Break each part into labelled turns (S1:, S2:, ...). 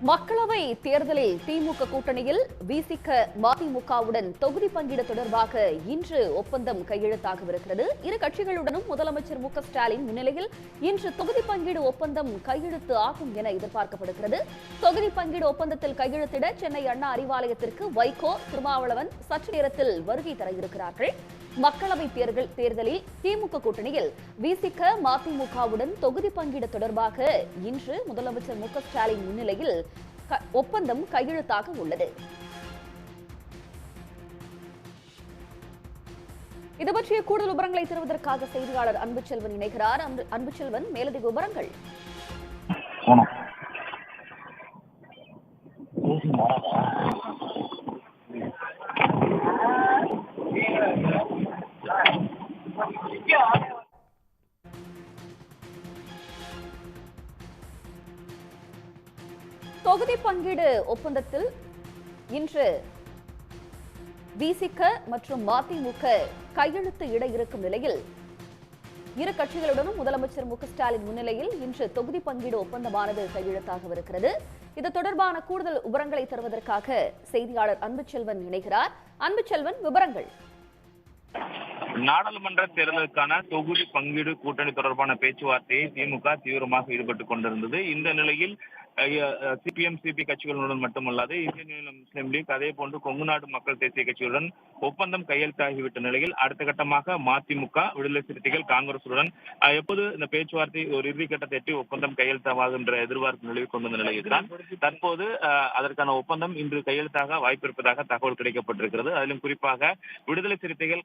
S1: மக்களவை தேர்தலில் திமுக கூட்டணியில் விசிக மதிமுகவுடன் தொகுதி பங்கீடு தொடர்பாக இன்று ஒப்பந்தம் கையெழுத்தாகவிருக்கிறது. இரு கட்சிகளுடனும் முதலமைச்சர் மு க ஸ்டாலின் முன்னிலையில் இன்று தொகுதி பங்கீடு ஒப்பந்தம் கையெழுத்து ஆகும் என எதிர்பார்க்கப்படுகிறது. தொகுதி பங்கீடு ஒப்பந்தத்தில் கையெழுத்திட சென்னை அண்ணா அறிவாலயத்திற்கு வைகோ, திருமாவளவன் சற்று நேரத்தில் வருகை தர இருக்கிறார்கள். மக்களவை தேர்தலில் திமுக கூட்டணியில் விசிக மதிமுகவுடன் தொகுதி பங்கீடு தொடர்பாக இன்று முதலமைச்சர் மு க ஸ்டாலின் முன்னிலையில் ஒப்பந்தம் கையெழுத்தாக உள்ளது. இது பற்றிய கூடுதல் விவரங்களை தருவதற்காக செய்தியாளர் அன்புச்செல்வன் இணைகிறார். அன்புச்செல்வன், மேலதிக விவரங்கள். தொகுதி பங்கீடு ஒப்பந்தத்தில் இன்று விசிக மற்றும் மதிமுக கையெழுத்து இட இருக்கும் நிலையில் இரு கட்சிகளுடனும் முதலமைச்சர் மு க ஸ்டாலின் முன்னிலையில் இன்று தொகுதி பங்கீடு ஒப்பந்தமானது கையெழுத்தாகவிருக்கிறது. இது தொடர்பான கூடுதல் விவரங்களை தருவதற்காக செய்தியாளர் அன்புச்செல்வன் இணைகிறார். அன்புச்செல்வன், விவரங்கள்.
S2: நாடாளுமன்ற தேர்தலுக்கான தொகுதி பங்கீடு கூட்டணி தொடர்பான பேச்சுவார்த்தையை திமுக தீவிரமாக ஈடுபட்டுக் கொண்டிருந்தது. இந்த நிலையில் சிபிஎம், சிபி கட்சிகளுடன் மட்டுமல்லாது இந்தியன் யூனியன் முஸ்லீம் லீக், அதே போன்று கொங்குநாடு மக்கள் தேசிய கட்சியுடன் ஒப்பந்தம் கையெழுத்தாகிவிட்ட நிலையில் அடுத்த கட்டமாக மதிமுக, விடுதலை சிறுத்தைகள், காங்கிரசுடன் எப்போது இந்த பேச்சுவார்த்தை ஒரு இறுதி கட்டத்தை எட்டி ஒப்பந்தம் கையெழுத்தாகின்ற எதிர்பார்ப்பு நிலவி கொண்டிருந்த நிலையில் தான் தற்போது அதற்கான ஒப்பந்தம் இன்று கையெழுத்தாக வாய்ப்பு இருப்பதாக தகவல் கிடைக்கப்பட்டிருக்கிறது. அதிலும் குறிப்பாக விடுதலை சிறுத்தைகள்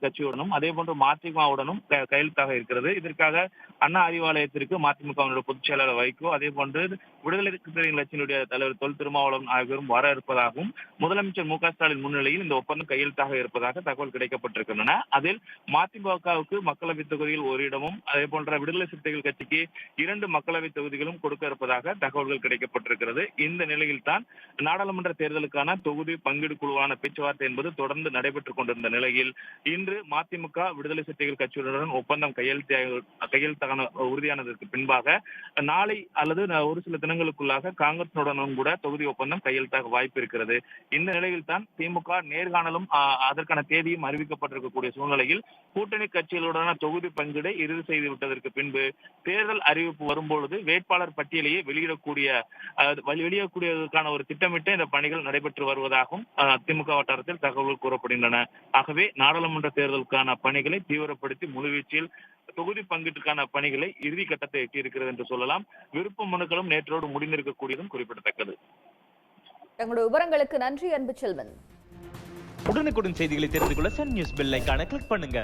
S2: கட்சியுடனும் அதே போன்று மதிமுகவுடனும் கையெழுத்தாக இருக்கிறது. இதற்காக அண்ணா அறிவாலயத்திற்கு மதிமுக பொதுச் செயலாளர் வைகோ, அதே போன்று விடுதலை சிறுத்தைகள் கட்சியினுடைய தலைவர் தொல் திருமாவளவன் ஆகியோரும் வர இருப்பதாகவும் முதலமைச்சர் மு க ஸ்டாலின் முன்னிலையில் இந்த ஒப்பந்தம் கையெழுத்தாக இருப்பதாக தகவல் கிடைக்கப்பட்டிருக்கின்றன. அதில் மதிமுகவுக்கு மக்களவை தொகுதியில் ஒரு இடமும், அதே போன்ற விடுதலை சிறுத்தைகள் கட்சிக்கு 2 மக்களவை தொகுதிகளும் கொடுக்க இருப்பதாக தகவல்கள் கிடைக்கப்பட்டிருக்கிறது. இந்த நிலையில் தான் நாடாளுமன்ற தேர்தலுக்கான தொகுதி பங்கீடு குழுவான பேச்சுவார்த்தை என்பது தொடர்ந்து நடைபெற்றுக் கொண்டிருந்த நிலையில் இன்று மதிமுக, விடுதலை சிறுத்தைகள் கட்சியுடன் ஒப்பந்தம் கையெழுத்தாக உறுதியானதற்கு பின்பாக நாளை அல்லது ஒரு சில தினங்களுக்குள்ளாக காங்கிரசுடனும் கூட தொகுதி ஒப்பந்தம் கையெழுத்தாக வாய்ப்பு இருக்கிறது. இந்த நிலையில் தான் திமுக நேர்காணலும் அதற்கான தேதியும் அறிவிக்கப்பட்டிருக்கக்கூடிய சூழ்நிலையில் கூட்டணி கட்சிகளுடனான தொகுதி பங்கீடை இறுதி செய்து விட்டதற்கு பின்பு தேர்தல் அறிவிப்பு வரும்பொழுது வேட்பாளர் பட்டியலையே வெளியிடக்கூடியதற்கான ஒரு திட்டமிட்ட இந்த பணிகள் நடைபெற்று வருவதாகவும் திமுக வட்டாரத்தில் தகவல்கள் கூறப்படுகின்றன. ஆகவே நாடாளுமன்ற தேர்தலுக்கான பணிகளை தீவிரப்படுத்தி முழுவீச்சில் தொகுதி பங்கீட்டுக்கான பணிகளை இறுதி கட்டத்தை எட்டியிருக்கிறது என்று சொல்லலாம். விருப்ப மனுக்களும் நேற்றோடு முடிந்திருக்கக்கூடியதும் குறிப்பிடத்தக்கது.
S1: தங்களுடைய விவரங்களுக்கு நன்றி அன்புச்செல்வன்.
S3: உடனுக்குடன் செய்திகளை தெரிந்து கொள்ள சன் நியூஸ் பெல் ஐகானை கிளிக் பண்ணுங்க.